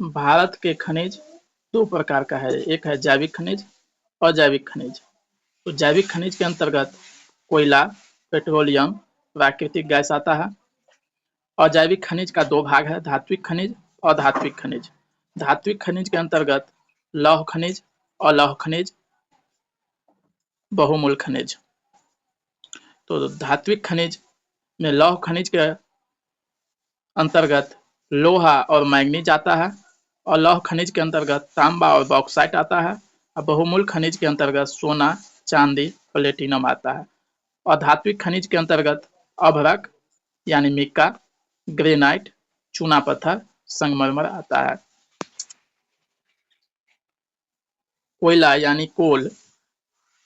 भारत के खनिज दो प्रकार का है, एक है जैविक खनिज, अजैविक खनिज। तो जैविक खनिज के अंतर्गत कोयला, पेट्रोलियम, प्राकृतिक गैस आता है। अजैविक खनिज का दो भाग है, धात्विक खनिज और अधात्विक खनिज। धात्विक खनिज के अंतर्गत लौह खनिज, अलौह खनिज, बहुमूल खनिज। तो धात्विक खनिज में लौह खनिज के अंतर्गत लोहा और मैंगनीज आता है, और लौह खनिज के अंतर्गत तांबा और बॉक्साइट आता है, और बहुमूल खनिज के अंतर्गत सोना, चांदी, प्लेटिनम आता है। और धात्विक खनिज के अंतर्गत अभ्रक यानी मिक्का, ग्रेनाइट, चूना पत्थर, संगमरमर आता है। कोयला यानी कोल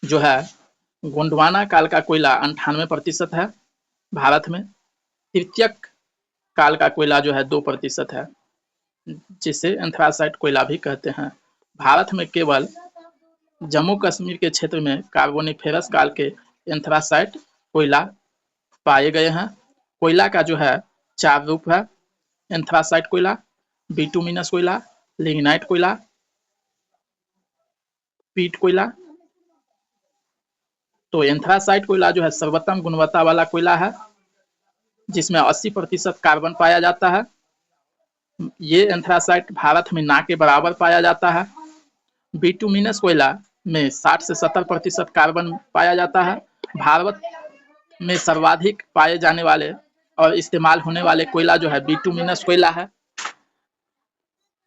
जो है गोंडवाना काल का कोयला 98% है भारत में। तृतीयक काल का कोयला जो है 2% है, जिसे एंथ्रासाइट कोयला भी कहते हैं। भारत में केवल जम्मू कश्मीर के क्षेत्र में कार्बोनिफेरस काल के एंथ्रासाइट कोयला पाए गए हैं। कोयला का जो है 4 रूप है: एंथ्रासाइट कोयला, बिटुमिनस कोयला, लिग्नाइट कोयला, पीट कोयला। तो एंथ्रासाइट कोयला जो है सर्वोत्तम गुणवत्ता वाला कोयला है, जिसमें 80% कार्बन पाया जाता है। ये एंथ्रासाइट भारत में ना के बराबर पाया जाता है। बिटुमिनस कोयला में 60 से 70% कार्बन पाया जाता है। भारत में सर्वाधिक पाए जाने वाले और इस्तेमाल होने वाले कोयला जो है बिटुमिनस कोयला है।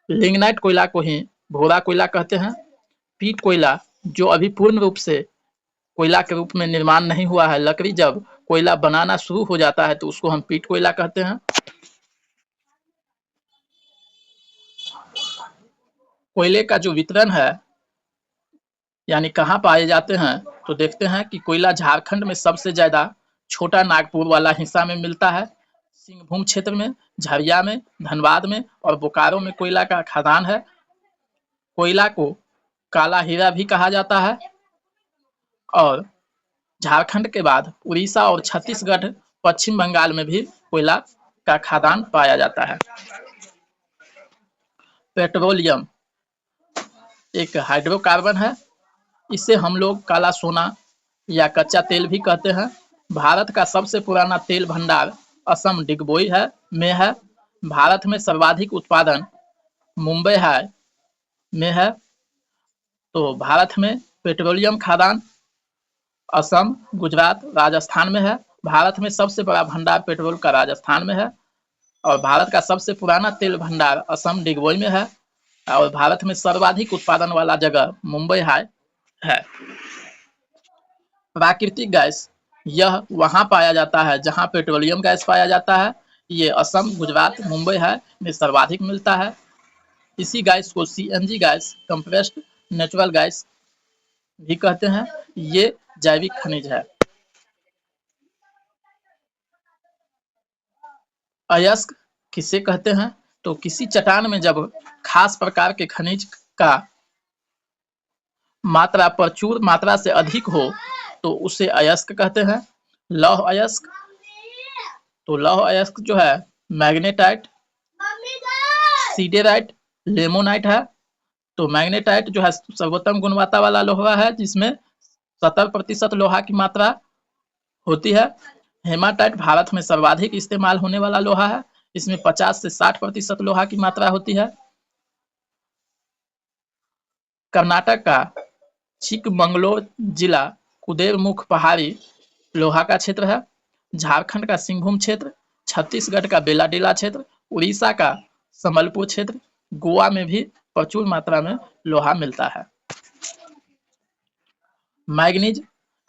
लिग्नाइट कोयला को ही भोरा कोयला कहते हैं। पीट कोयला जो अभी पूर्ण रूप से कोयला के रूप में निर्माण नहीं हुआ है, लकड़ी जब कोयला बनाना शुरू हो जाता है तो उसको हम पीट कोयला कहते हैं। कोयले का जो वितरण है यानी कहाँ पाए जाते हैं, तो देखते हैं कि कोयला झारखंड में सबसे ज्यादा छोटा नागपुर वाला हिस्सा में मिलता है। सिंहभूम क्षेत्र में, झरिया में, धनबाद में और बोकारो में कोयला का खदान है। कोयला को काला हीरा भी कहा जाता है। और झारखंड के बाद उड़ीसा और छत्तीसगढ़, पश्चिम बंगाल में भी कोयला का खदान पाया जाता है। पेट्रोलियम एक हाइड्रोकार्बन है। इसे हम लोग काला सोना या कच्चा तेल भी कहते हैं। भारत का सबसे पुराना तेल भंडार असम डिगबोई में है। भारत में सर्वाधिक उत्पादन मुंबई में है। तो भारत में पेट्रोलियम खदान असम, गुजरात, राजस्थान में है। भारत में सबसे बड़ा भंडार पेट्रोल का राजस्थान में है। और भारत का सबसे पुराना तेल भंडार असम डिगबोई में है। और भारत में सर्वाधिक उत्पादन वाला जगह मुंबई है। प्राकृतिक गैस यह वहाँ पाया जाता है जहाँ पेट्रोलियम गैस पाया जाता है। ये असम, गुजरात, मुंबई में सर्वाधिक मिलता है। इसी गैस को CNG gas, compressed natural gas भी कहते हैं। ये जैविक खनिज है। अयस्क किसे कहते हैं, तो किसी चट्टान में जब खास प्रकार के खनिज का मात्रा प्रचुर मात्रा से अधिक हो तो उसे अयस्क कहते हैं। लौह अयस्क, तो लौह अयस्क जो है मैग्नेटाइट, सीडेराइट, लेमोनाइट है। तो मैग्नेटाइट जो है सर्वोत्तम गुणवत्ता वाला लोहा है, जिसमें 70% लोहा की मात्रा होती है। हेमाटाइट भारत में सर्वाधिक इस्तेमाल होने वाला लोहा है। इसमें 50 से 60% लोहा की मात्रा होती है। कर्नाटक का चिकमंगलूर जिला कुदेरमुख पहाड़ी लोहा का क्षेत्र है। झारखंड का सिंहभूम क्षेत्र, छत्तीसगढ़ का बेलाडीला क्षेत्र, उड़ीसा का संबलपुर क्षेत्र, गोवा में भी प्रचुर मात्रा में लोहा मिलता है। मैग्नीज,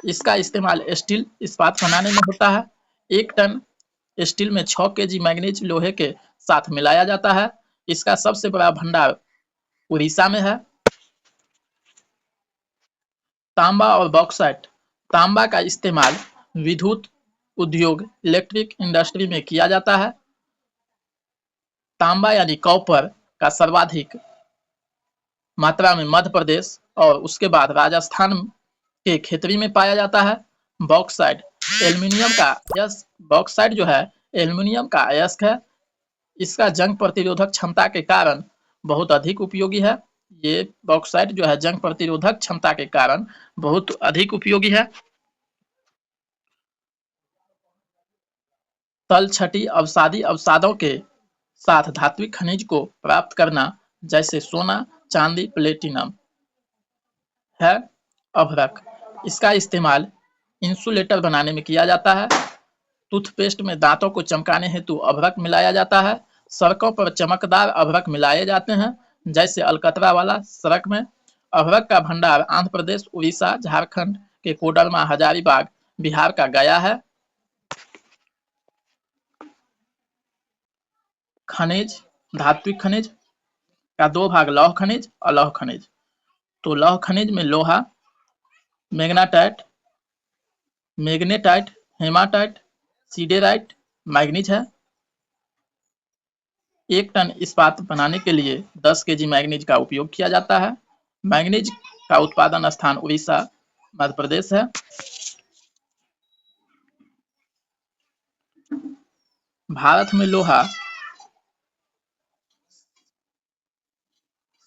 इसका इस्तेमाल स्टील इस्पात बनाने में होता है। 1 टन स्टील में 6 केजी मैग्नीज लोहे के साथ मिलाया जाता है। इसका सबसे बड़ा भंडार उड़ीसा में है। तांबा और बॉक्साइट, तांबा का इस्तेमाल विद्युत उद्योग, इलेक्ट्रिक इंडस्ट्री में किया जाता है। तांबा यानी कॉपर का सर्वाधिक मात्रा में मध्य प्रदेश और उसके बाद राजस्थान के खेतरी में पाया जाता है। बॉक्साइट एल्यूमिनियम का अयस्क, बॉक्साइट जो है एल्यूमिनियम का अयस्क है। इसका जंग प्रतिरोधक क्षमता के कारण बहुत अधिक उपयोगी है। ये बॉक्साइट जो है जंग प्रतिरोधक क्षमता के कारण बहुत अधिक उपयोगी है। तल छटी अवसादी अवसादों के साथ धात्विक खनिज को प्राप्त करना, जैसे सोना, चांदी, प्लेटिनम है। अभ्रक, इसका इस्तेमाल इंसुलेटर बनाने में किया जाता है। टूथपेस्ट में दांतों को चमकाने हेतु अभ्रक मिलाया जाता है। सड़कों पर चमकदार अभ्रक मिलाए जाते हैं, जैसे अलकतरा वाला सड़क में। अभ्रक का भंडार आंध्र प्रदेश, उड़ीसा, झारखंड के कोडरमा, हजारीबाग, बिहार का गया है। खनिज, धात्विक खनिज का दो भाग, लौह खनिज और लौह खनिज। तो लौह खनिज में लोहा, मैग्नेटाइट, हेमाटाइट, सीडेराइट, मैग्नीज है। 1 टन इस्पात बनाने के लिए 10 केजी मैग्नीज का उपयोग किया जाता है। मैग्नीज का उत्पादन स्थान उड़ीसा, मध्य प्रदेश है। भारत में लोहा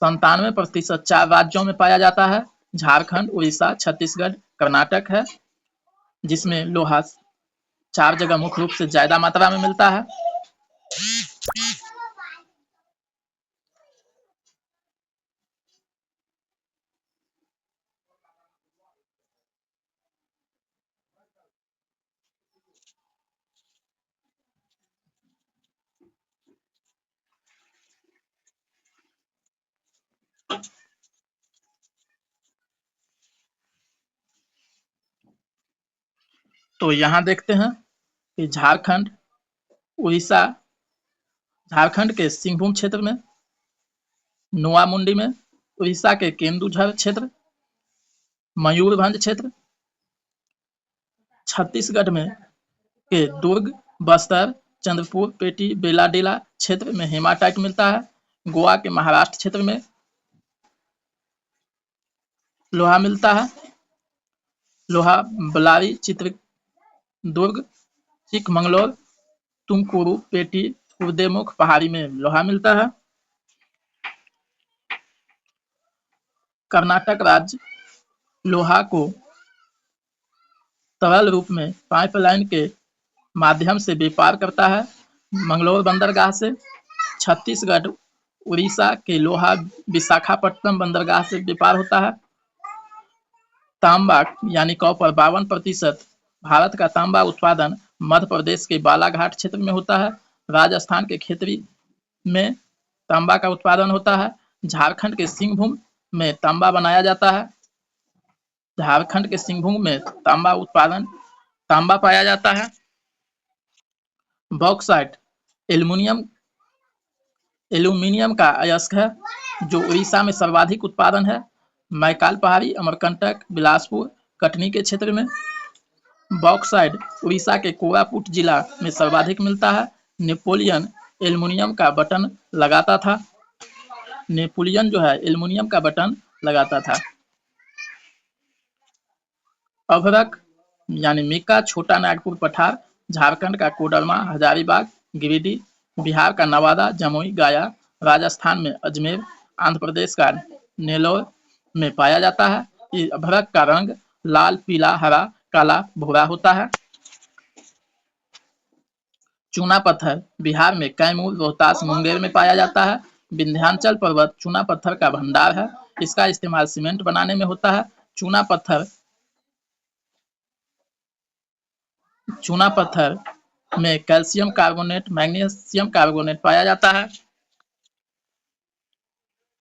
97% 4 राज्यों में पाया जाता है। झारखंड, उड़ीसा, छत्तीसगढ़, कर्नाटक है, जिसमें लोहा 4 जगह मुख्य रूप से ज्यादा मात्रा में मिलता है। तो यहाँ देखते हैं कि उड़ीसा, झारखंड के सिंहभूम क्षेत्र में, नोआमुंडी में, उड़ीसा के केंदुझर क्षेत्र, मयूरभंज क्षेत्र, छत्तीसगढ़ में के दुर्ग, बस्तर, चंद्रपुर, पेटी, बेलाडीला क्षेत्र में हेमाटाइट मिलता है। गोवा के महाराष्ट्र क्षेत्र में लोहा मिलता है। लोहा बलारी, चित्रदुर्ग, चिकमंगलूर, तुमकुरू, पेटी, कुर्देमुख पहाड़ी में लोहा मिलता है। कर्नाटक राज्य लोहा को तरल रूप में पाइपलाइन के माध्यम से व्यापार करता है, मंगलौर बंदरगाह से। छत्तीसगढ़, उड़ीसा के लोहा विशाखापट्टनम बंदरगाह से व्यापार होता है। तांबा यानी कॉपर 52%। भारत का तांबा उत्पादन मध्य प्रदेश के बालाघाट क्षेत्र में होता है। राजस्थान के खेतरी में तांबा का उत्पादन होता है। झारखंड के सिंहभूम में तांबा बनाया जाता है। झारखंड के सिंहभूम में तांबा पाया जाता है। बॉक्साइट एल्यूमीनियम का अयस्क है, जो उड़ीसा में सर्वाधिक उत्पादन है। मैकाल पहाड़ी, अमरकंटक, बिलासपुर, कटनी के क्षेत्र में। बॉक्साइट उड़ीसा के कोरापुट जिला में सर्वाधिक मिलता है। नेपोलियन एल्यूमीनियम का बटन लगाता था। नेपोलियन जो है एल्यूमीनियम का बटन लगाता था। अभ्रक यानी मिका, छोटा नागपुर पठार, झारखंड का कोडरमा, हजारीबाग, गिरिडीह, बिहार का नवादा, जमुई, गया, राजस्थान में अजमेर, आंध्र प्रदेश का नेल्लोर में पाया जाता है। इस अभ्रक का रंग लाल, पीला, हरा, काला, भूरा होता है। चूना पत्थर बिहार में कैमूर, रोहतास, मुंगेर में पाया जाता है। विंध्याचल पर्वत चूना पत्थर का भंडार है। इसका इस्तेमाल सीमेंट बनाने में होता है। चूना पत्थर में कैल्शियम कार्बोनेट, मैग्नीशियम कार्बोनेट पाया जाता है।